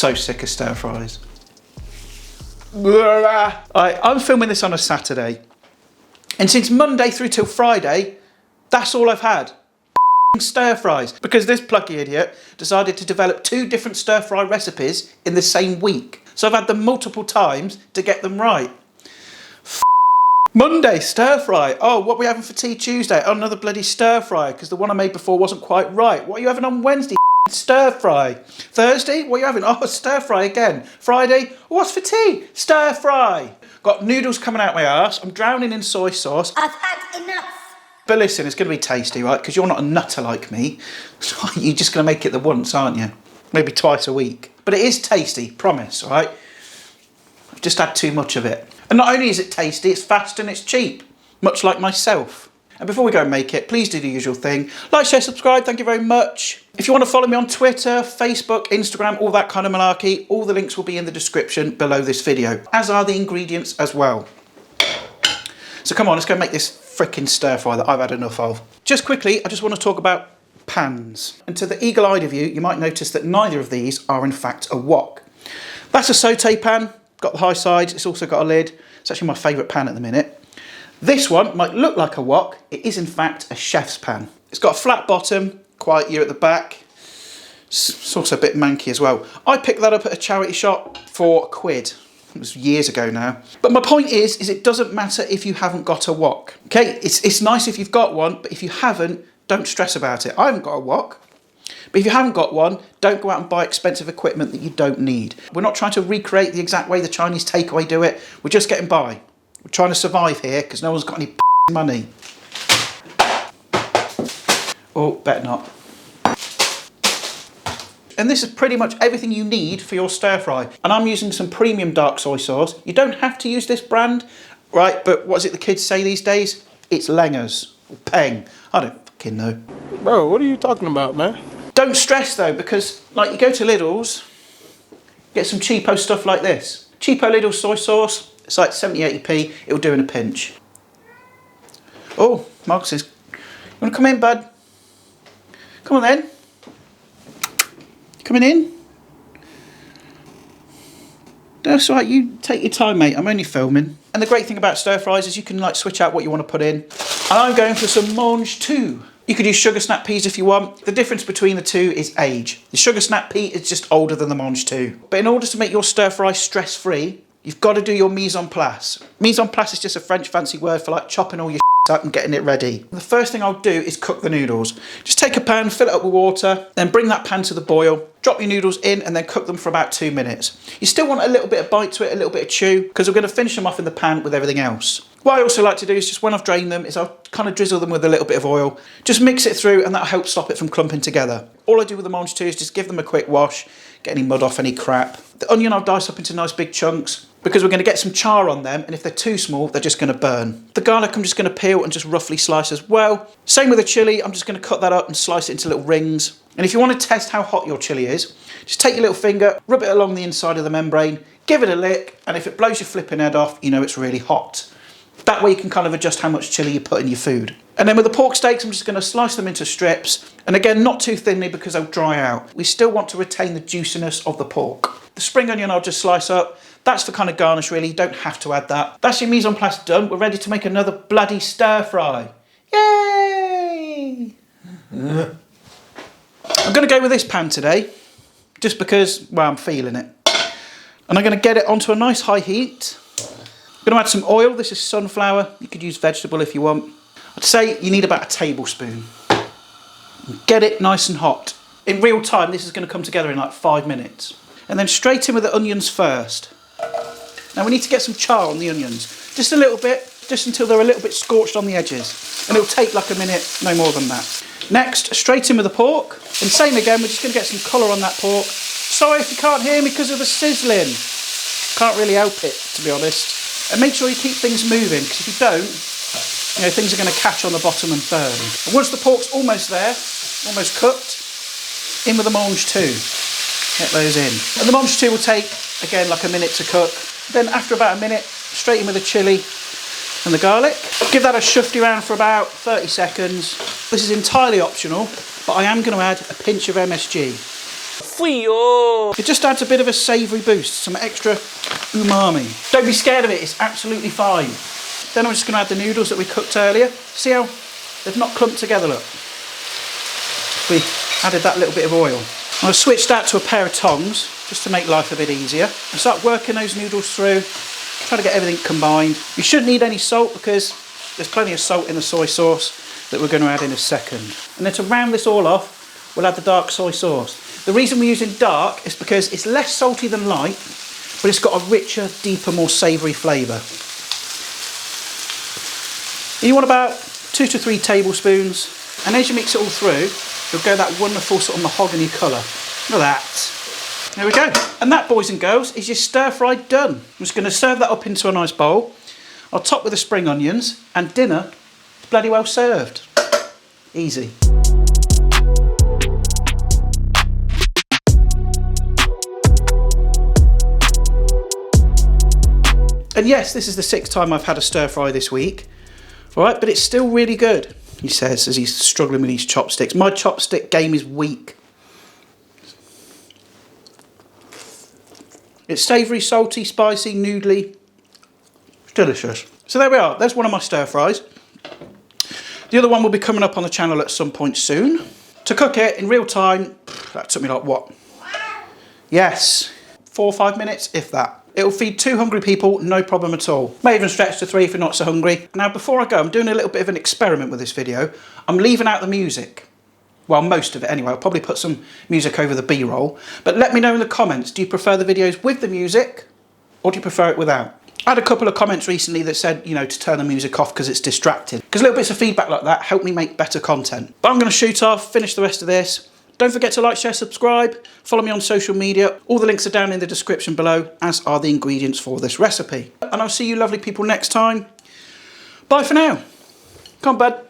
So sick of stir fries. I'm filming this on a Saturday. And since Monday through till Friday, that's all I've had. Stir fries. Because this plucky idiot decided to develop 2 different stir fry recipes in the same week. So I've had them multiple times to get them right. Monday, stir fry. Oh, what are we having for tea Tuesday? Oh, another bloody stir fry, because the one I made before wasn't quite right. What are you having on Wednesday? Stir fry. Thursday, what are you having? Oh, stir fry again. Friday, what's for tea? Stir fry. Got noodles coming out my arse. I'm drowning in soy sauce. I've had enough. But listen, it's going to be tasty, right? Because you're not a nutter like me. So you're just going to make it the once, aren't you? Maybe twice a week. But it is tasty, promise, right? I've just had too much of it. And not only is it tasty, it's fast and it's cheap. Much like myself. And before we go and make it, please do the usual thing. Like, share, subscribe, thank you very much. If you want to follow me on Twitter, Facebook, Instagram, all that kind of malarkey, all the links will be in the description below this video, as are the ingredients as well. So come on, let's go make this frickin' stir fry that I've had enough of. Just quickly, I just want to talk about pans. And to the eagle-eyed of you, you might notice that neither of these are in fact a wok. That's a saute pan, got the high sides, it's also got a lid. It's actually my favourite pan at the minute. This one might look like a wok, it is in fact a chef's pan. It's got a flat bottom, quiet ear at the back. It's also a bit manky as well. I picked that up at a charity shop for £1. It was years ago now. But my point is it doesn't matter if you haven't got a wok. Okay, it's nice if you've got one, but if you haven't, don't stress about it. I haven't got a wok. But if you haven't got one, don't go out and buy expensive equipment that you don't need. We're not trying to recreate the exact way the Chinese takeaway do it. We're just getting by. We're trying to survive here because no one's got any money. Oh, better not. And this is pretty much everything you need for your stir fry. And I'm using some premium dark soy sauce. You don't have to use this brand, right? But what is it the kids say these days? It's Lengers or Peng. I don't fucking know. Bro, what are you talking about, man? Don't stress though, because like you go to Lidl's, get some cheapo stuff like this. Cheapo Lidl soy sauce. It's like 70-80p, it'll do in a pinch. Oh, Mark says, you want to come in, bud? Come on then. Coming in? That's right, you take your time, mate. I'm only filming. And the great thing about stir fries is you can like switch out what you want to put in. And I'm going for some mangetout. You could use sugar snap peas if you want. The difference between the two is age. The sugar snap pea is just older than the mangetout. But in order to make your stir fry stress-free, you've got to do your mise en place. Mise en place is just a French fancy word for like chopping all your up and getting it ready. The first thing I'll do is cook the noodles. Just take a pan, fill it up with water, then bring that pan to the boil, drop your noodles in and then cook them for about 2 minutes. You still want a little bit of bite to it, a little bit of chew, because we're going to finish them off in the pan with everything else. What I also like to do is just when I've drained them is I'll kind of drizzle them with a little bit of oil. Just mix it through and that'll help stop it from clumping together. All I do with the mangetout is just give them a quick wash, get any mud off, any crap. The onion I'll dice up into nice big chunks because we're going to get some char on them, and if they're too small, they're just going to burn. The garlic I'm just going to peel and just roughly slice as well. Same with the chilli, I'm just going to cut that up and slice it into little rings. And if you want to test how hot your chilli is, just take your little finger, rub it along the inside of the membrane, give it a lick, and if it blows your flipping head off, you know it's really hot. That way you can kind of adjust how much chilli you put in your food. And then with the pork steaks, I'm just going to slice them into strips. And again, not too thinly because they'll dry out. We still want to retain the juiciness of the pork. The spring onion I'll just slice up. That's for kind of garnish really, you don't have to add that. That's your mise en place done. We're ready to make another bloody stir fry. Yay! I'm going to go with this pan today, just because, well, I'm feeling it. And I'm going to get it onto a nice high heat. I'm going to add some oil. This is sunflower. You could use vegetable if you want. I'd say you need about a tablespoon. Get it nice and hot. In real time, this is going to come together in like 5 minutes. And then straight in with the onions first. Now we need to get some char on the onions. Just a little bit, just until they're a little bit scorched on the edges. And it'll take like a minute, no more than that. Next, straight in with the pork. And same again, we're just going to get some colour on that pork. Sorry if you can't hear me because of the sizzling. Can't really help it, to be honest. And make sure you keep things moving, because if you don't, you know, things are going to catch on the bottom and burn. And once the pork's almost there, almost cooked, in with the mangetout. Get those in. And the mangetout will take, again, like a minute to cook. Then after about a minute, straight in with the chilli and the garlic. Give that a shufty around for about 30 seconds. This is entirely optional, but I am going to add a pinch of MSG. It just adds a bit of a savoury boost, some extra umami. Don't be scared of it, it's absolutely fine. Then I'm just going to add the noodles that we cooked earlier. See how they've not clumped together, look. We added that little bit of oil. I've switched that to a pair of tongs, just to make life a bit easier. And start working those noodles through, try to get everything combined. You shouldn't need any salt because there's plenty of salt in the soy sauce that we're going to add in a second. And then to round this all off, we'll add the dark soy sauce. The reason we're using dark is because it's less salty than light, but it's got a richer, deeper, more savoury flavour. You want about 2 to 3 tablespoons, and as you mix it all through, you'll get that wonderful sort of mahogany colour. Look at that. There we go. And that, boys and girls, is your stir-fried done. I'm just going to serve that up into a nice bowl. I'll top with the spring onions, and dinner is bloody well served. Easy. And yes, this is the 6th time I've had a stir-fry this week. All right, but it's still really good, he says, as he's struggling with these chopsticks. My chopstick game is weak. It's savoury, salty, spicy, noodly. It's delicious. So there we are. There's one of my stir-fries. The other one will be coming up on the channel at some point soon. To cook it in real time, that took me like what? Yes, 4 or 5 minutes, if that. It'll feed 2 hungry people, no problem at all. May even stretch to 3 if you're not so hungry. Now, before I go, I'm doing a little bit of an experiment with this video. I'm leaving out the music. Well, most of it anyway. I'll probably put some music over the B-roll. But let me know in the comments, do you prefer the videos with the music or do you prefer it without? I had a couple of comments recently that said, you know, to turn the music off because it's distracting. Because little bits of feedback like that help me make better content. But I'm going to shoot off, finish the rest of this. Don't forget to like, share, subscribe, follow me on social media. All the links are down in the description below, as are the ingredients for this recipe. And I'll see you lovely people next time. Bye for now. Come on, bud.